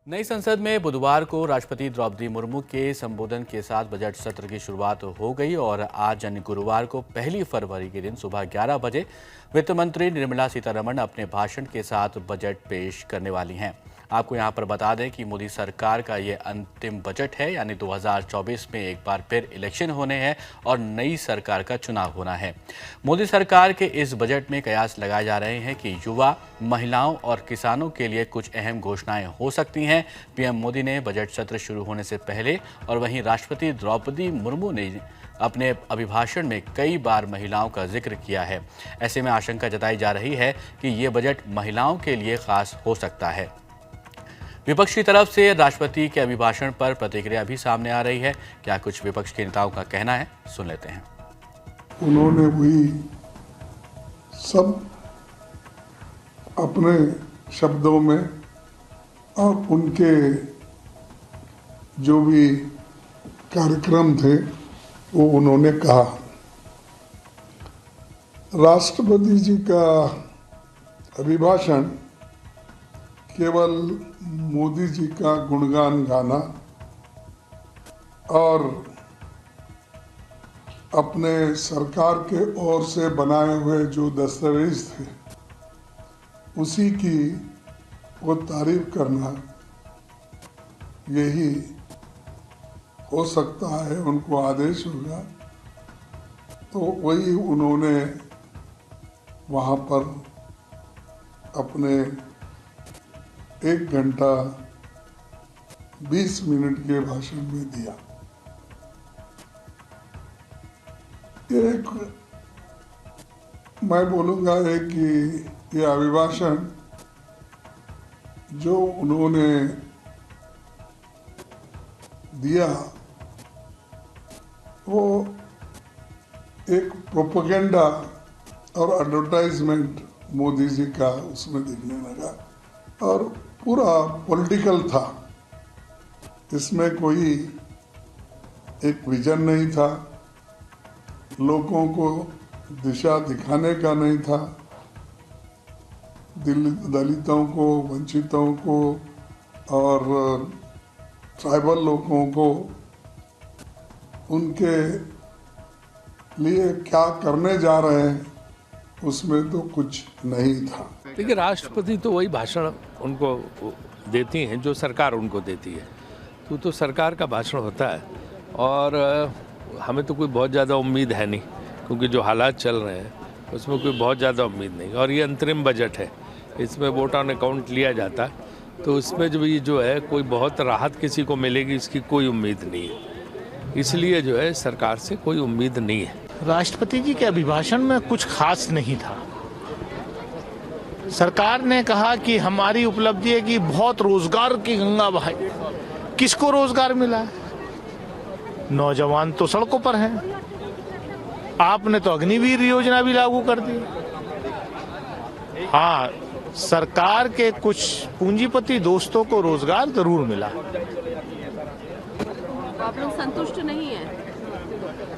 नई संसद में बुधवार को राष्ट्रपति द्रौपदी मुर्मू के संबोधन के साथ बजट सत्र की शुरुआत हो गई और आज यानी गुरुवार को 1 फरवरी के दिन सुबह 11 बजे वित्त मंत्री निर्मला सीतारमण अपने भाषण के साथ बजट पेश करने वाली हैं। आपको यहां पर बता दें कि मोदी सरकार का ये अंतिम बजट है, यानी 2024 में एक बार फिर इलेक्शन होने हैं और नई सरकार का चुनाव होना है। मोदी सरकार के इस बजट में कयास लगाए जा रहे हैं कि युवा, महिलाओं और किसानों के लिए कुछ अहम घोषणाएं हो सकती हैं। पीएम मोदी ने बजट सत्र शुरू होने से पहले और वहीं राष्ट्रपति द्रौपदी मुर्मू ने अपने अभिभाषण में कई बार महिलाओं का जिक्र किया है। ऐसे में आशंका जताई जा रही है कि ये बजट महिलाओं के लिए खास हो सकता है। विपक्ष की तरफ से राष्ट्रपति के अभिभाषण पर प्रतिक्रिया भी सामने आ रही है। क्या कुछ विपक्ष के नेताओं का कहना है, सुन लेते हैं। उन्होंने वही सब अपने शब्दों में और उनके जो भी कार्यक्रम थे वो उन्होंने कहा। राष्ट्रपति जी का अभिभाषण केवल मोदी जी का गुणगान गाना और अपने सरकार के ओर से बनाए हुए जो दस्तावेज थे उसी की वो तारीफ करना, यही हो सकता है उनको आदेश होगा। तो वही उन्होंने वहाँ पर अपने 1 घंटा 20 मिनट के भाषण में दिया। एक मैं बोलूँगा कि ये अभिभाषण जो उन्होंने दिया वो एक प्रोपेगेंडा और एडवर्टाइजमेंट मोदी जी का उसमें दिखने लगा और पूरा पॉलिटिकल था। इसमें कोई एक विजन नहीं था, लोगों को दिशा दिखाने का नहीं था, दलितों को, वंचितों को और ट्राइबल लोगों को उनके लिए क्या करने जा रहे हैं उसमें तो कुछ नहीं था। देखिए, राष्ट्रपति तो वही भाषण उनको देती हैं जो सरकार उनको देती है, तो सरकार का भाषण होता है और हमें तो कोई बहुत ज़्यादा उम्मीद है नहीं, क्योंकि जो हालात चल रहे हैं उसमें कोई बहुत ज़्यादा उम्मीद नहीं। और ये अंतरिम बजट है, इसमें वोट ऑन अकाउंट लिया जाता है, तो इसमें जो है कोई बहुत राहत किसी को मिलेगी इसकी कोई उम्मीद नहीं है। इसलिए जो है सरकार से कोई उम्मीद नहीं है। राष्ट्रपति जी के अभिभाषण में कुछ खास नहीं था। सरकार ने कहा कि हमारी उपलब्धि है कि बहुत रोजगार की गंगा बहाई। किसको रोजगार मिला है? नौजवान तो सड़कों पर हैं। आपने तो अग्निवीर योजना भी लागू कर दी। हाँ, सरकार के कुछ पूंजीपति दोस्तों को रोजगार जरूर मिला। आप लोग संतुष्ट नहीं है?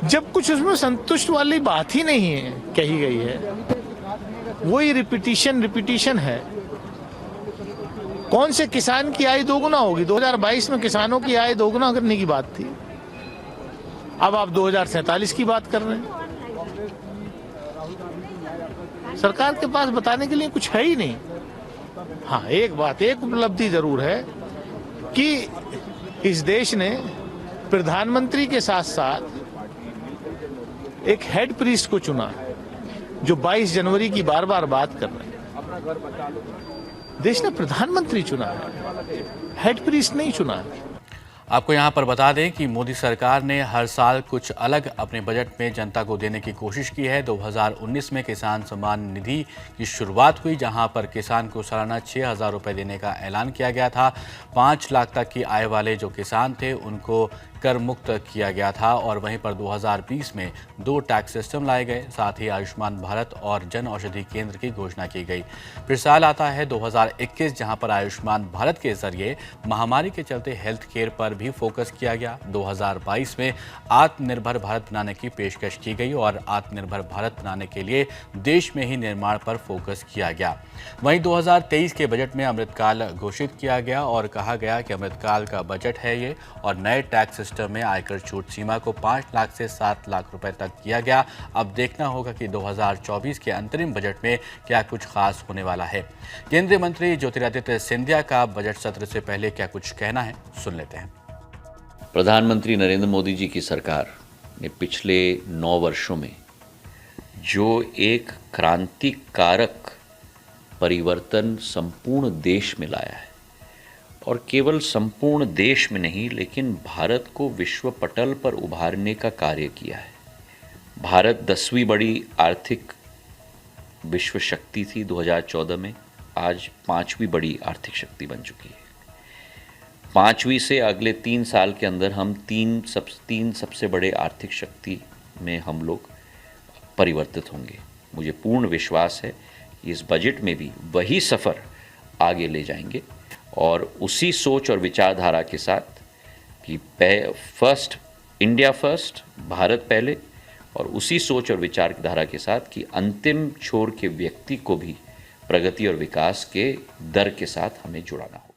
जब कुछ उसमें संतुष्ट वाली बात ही नहीं है कही गई है, वही रिपीटिशन है। कौन से किसान की आय दोगुना होगी? 2022 में किसानों की आय दोगुना करने की बात थी, अब आप 2047 की बात कर रहे हैं। सरकार के पास बताने के लिए कुछ है ही नहीं। हाँ, एक बात, एक उपलब्धि जरूर है कि इस देश ने प्रधानमंत्री के साथ साथ एक हेड प्रीस्ट को चुना, जो 22 जनवरी की बार बार बात कर रहे हैं। देश ने प्रधानमंत्री चुना है, हेड प्रीस्ट नहीं चुना है। आपको यहां पर बता दें कि मोदी सरकार ने हर साल कुछ अलग अपने बजट में जनता को देने की कोशिश की है। 2019 में किसान सम्मान निधि की शुरुआत हुई, जहां पर किसान को सालाना 6,000 रुपये देने का ऐलान किया गया था। 5 लाख तक की आय वाले जो किसान थे उनको कर मुक्त किया गया था और वहीं पर 2020 में 2 टैक्स सिस्टम लाए गए। साथ ही आयुष्मान भारत और जन औषधि केंद्र की घोषणा की गई। फिर साल आता है 2021, जहां पर आयुष्मान भारत के जरिए महामारी के चलते हेल्थ केयर पर भी फोकस किया गया। 2022 में आत्मनिर्भर भारत बनाने की पेशकश की गई और आत्मनिर्भर भारत बनाने के लिए देश में ही निर्माण पर फोकस किया गया। वहीं 2023 के बजट में अमृतकाल घोषित किया गया और कहा गया कि अमृतकाल का बजट है ये, और नए टैक्स सिस्टम में आयकर छूट सीमा को 5 लाख से 7 लाख रुपए तक किया गया। अब देखना होगा कि 2024 के अंतरिम बजट में क्या कुछ खास होने वाला है। केंद्रीय मंत्री ज्योतिरादित्य सिंधिया का बजट सत्र से पहले क्या कुछ कहना है, सुन लेते हैं। प्रधानमंत्री नरेंद्र मोदी जी की सरकार ने पिछले 9 वर्षों में जो एक क्रांतिकारक परिवर्तन संपूर्ण देश में लाया है, और केवल संपूर्ण देश में नहीं लेकिन भारत को विश्व पटल पर उभारने का कार्य किया है। भारत 10वीं बड़ी आर्थिक विश्व शक्ति थी 2014 में, आज 5वीं बड़ी आर्थिक शक्ति बन चुकी है। 5वीं से अगले 3 साल के अंदर हम तीन सबसे बड़े आर्थिक शक्ति में हम लोग परिवर्तित होंगे। मुझे पूर्ण विश्वास है कि इस बजट में भी वही सफ़र आगे ले जाएंगे और उसी सोच और विचारधारा के साथ कि इंडिया फर्स्ट, भारत पहले, और उसी सोच और विचारधारा के साथ कि अंतिम छोर के व्यक्ति को भी प्रगति और विकास के दर के साथ हमें जुड़ाना होगा।